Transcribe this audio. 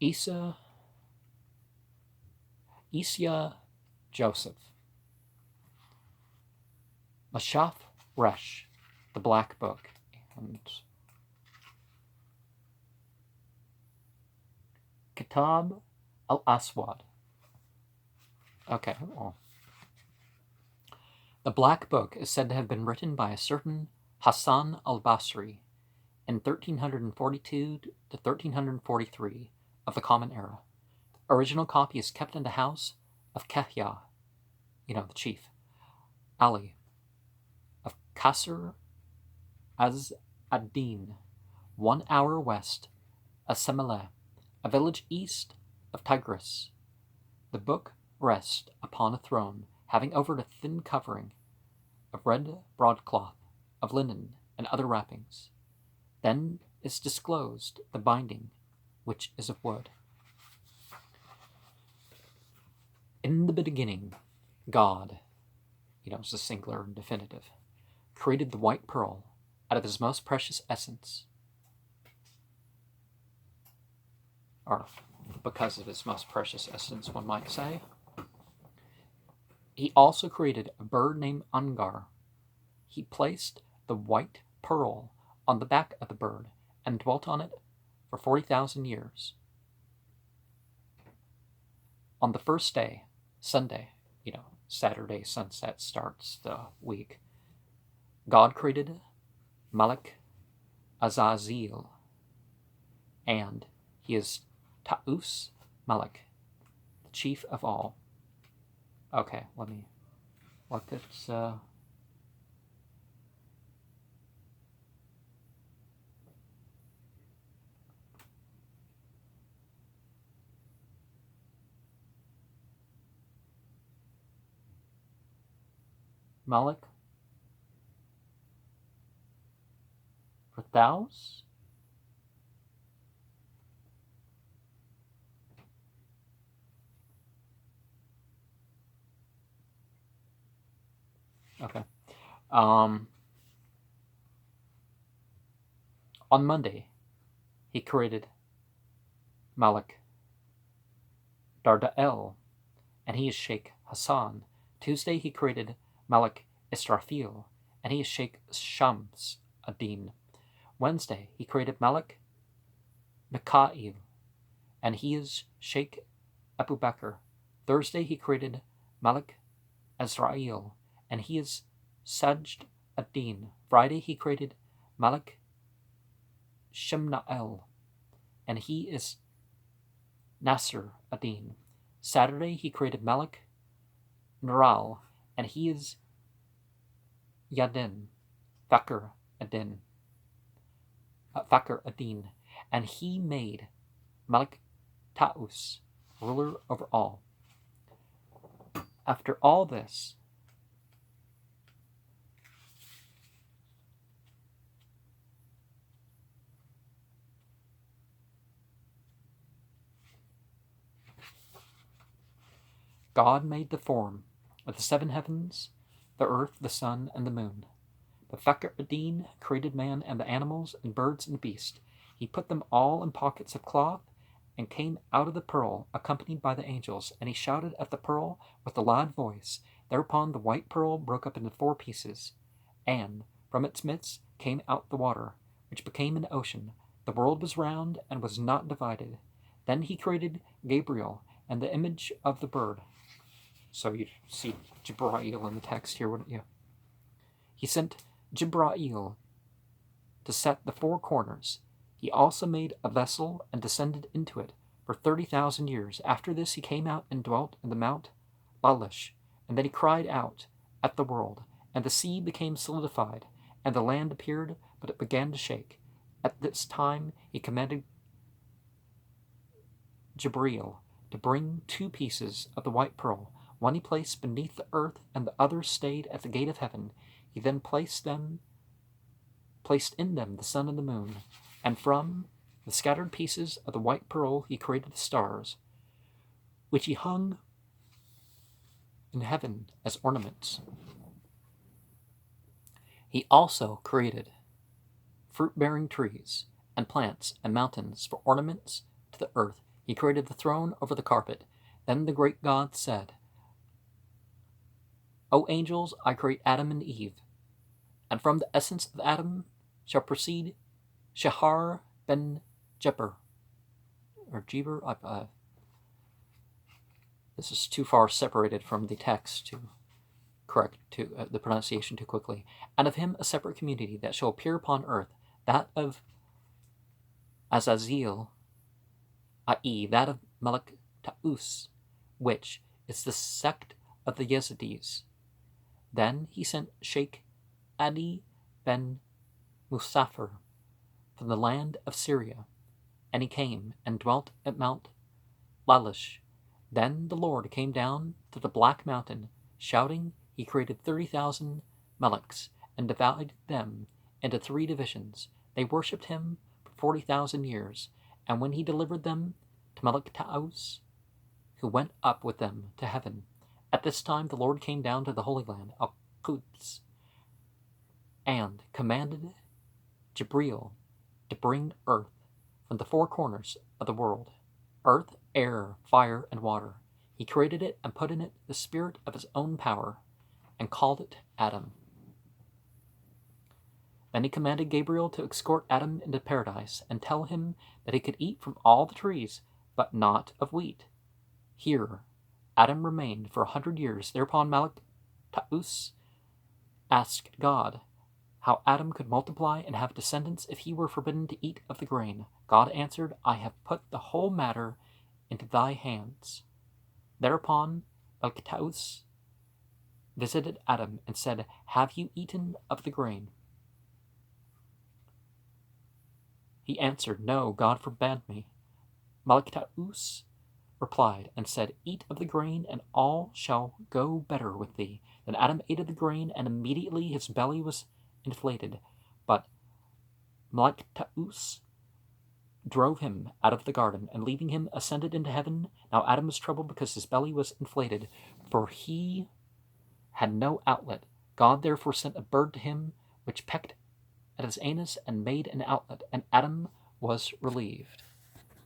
Isya Joseph. Mashaf Resh, the Black Book, and Kitab al-Aswad. Okay, well. The Black Book is said to have been written by a certain Hasan al-Basri in 1342 to 1343 of the Common Era. Original copy is kept in the house of Kahya, the chief, Ali, of Naṣir-ad-Dîn, 1 hour west of Semele, a village east of Tigris. The book rests upon a throne, having over it a thin covering of red broadcloth, of linen, and other wrappings. Then is disclosed the binding, which is of wood. In the beginning, God, it's the singular and definitive, created the white pearl out of his most precious essence, or because of his most precious essence, one might say. He also created a bird named Angar. He placed the white pearl on the back of the bird and dwelt on it for 40,000 years. On the first day, Sunday, Saturday sunset starts the week, God created Melek Azazîl, and he is ûs-Melek, the chief of all. Okay, let this, Melek Dardâel. Okay. On Monday, he created Melek Dardâel, and he is Šeiḥ Ḥasan. Tuesday, he created Melek Israfel, and he is Šeiḥ Shams-ad-Dîn. Wednesday, he created Melek Miḥâel, and he is Šeiḥ Abû Bakr. Thursday, he created Melek Azrâel, and he is Sajad-ad-Dîn. Friday, he created Melek Šemnâel, and he is Naṣir-ad-Dîn. Saturday, he created Melek Nurâel, and he is Yadin, Faḥr-ad-Dîn, and he made Melek Ṭâ, ruler over all. After all this, God made the form of the 7 heavens, the earth, the sun, and the moon. The Faḥr-ad-Dîn created man and the animals and birds and beasts. He put them all in pockets of cloth and came out of the pearl, accompanied by the angels, and he shouted at the pearl with a loud voice. Thereupon the white pearl broke up into 4 pieces, and from its midst came out the water, which became an ocean. The world was round and was not divided. Then he created Gabriel and the image of the bird. So you see Gabriel in the text here, wouldn't you? He sent Gabriel to set the 4 corners. He also made a vessel and descended into it for 30,000 years. After this he came out and dwelt in the Mount Lališ, and then he cried out at the world, and the sea became solidified, and the land appeared, but it began to shake. At this time he commanded Gabriel to bring 2 pieces of the white pearl. One he placed beneath the earth, and the other stayed at the gate of heaven. He then placed in them the sun and the moon, and from the scattered pieces of the white pearl he created the stars, which he hung in heaven as ornaments. He also created fruit-bearing trees and plants and mountains for ornaments to the earth. He created the throne over the carpet. Then the great God said, O angels, I create Adam and Eve, and from the essence of Adam shall proceed Šehar ben Jebr, or Jebr. This is too far separated from the text to correct the pronunciation too quickly. And of him a separate community that shall appear upon earth, that of Azazîl, i.e., that of Melek Ṭâ, which is the sect of the Yezidis. Then he sent Šeiḥ Adî ben Musafir from the land of Syria, and he came and dwelt at Mount Lališ. Then the Lord came down to the black mountain, shouting. He created 30,000 Meleks and divided them into 3 divisions. They worshipped him for 40,000 years, and when he delivered them to Melek Ṭâ, who went up with them to heaven. At this time the Lord came down to the Holy Land, al-ḳuds, and commanded Gabriel to bring earth from the 4 corners of the world, earth, air, fire, and water. He created it and put in it the spirit of his own power, and called it Adam. Then he commanded Gabriel to escort Adam into paradise, and tell him that he could eat from all the trees, but not of wheat. Here Adam remained for 100 years. Thereupon Melek Ṭâ asked God how Adam could multiply and have descendants if he were forbidden to eat of the grain. God answered, I have put the whole matter into thy hands. Thereupon Melek Ṭâ visited Adam and said, Have you eaten of the grain? He answered, No, God forbade me. Melek Ṭâ replied and said, Eat of the grain, and all shall go better with thee. Then Adam ate of the grain, and immediately his belly was inflated. But Melek Ṭâ drove him out of the garden, and leaving him ascended into heaven. Now Adam was troubled because his belly was inflated, for he had no outlet. God therefore sent a bird to him, which pecked at his anus and made an outlet, and Adam was relieved.